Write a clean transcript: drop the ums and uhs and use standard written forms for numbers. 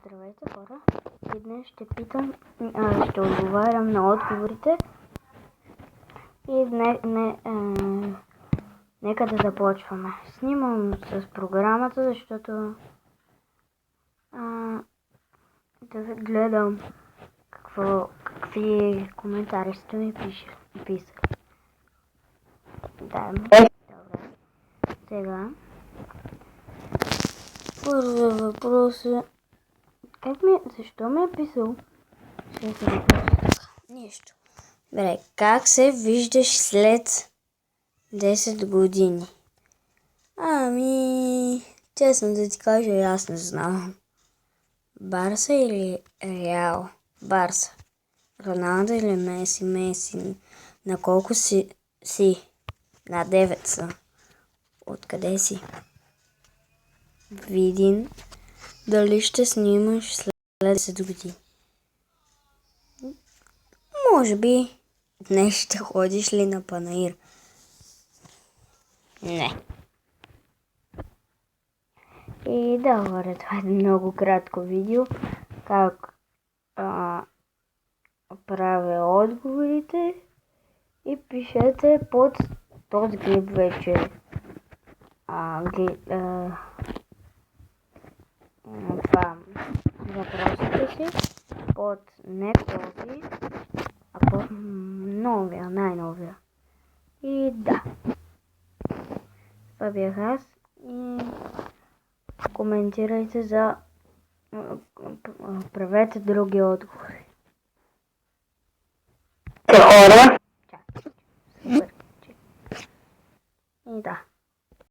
Здравейте, хора! И днес ще ще отговарям на отговорите. И нека да започваме. Снимам с програмата, защото да гледам какви коментари сте ми писали. Добре. Сега. Първият въпрос е: защо ми е писал? Ще се въпрос. Нищо. Добре, как се виждаш след 10 години? Честно да ти кажа, аз не знам. Барса или Реал? Барса. Роналдо или Меси? Меси. На колко си? На 9 съм. Откъде си? Видин. Дали ще снимаш след 10 години? Може би. Днес ще ходиш ли на панаир? Не. И да, хора, това е много кратко видео. Как правя отговорите. И пишете под този клип вече въпросите си. Под не този, а под новия, най-новия. И да. Това бях аз. И коментирайте правете други отговори. Хора. Супер. И да.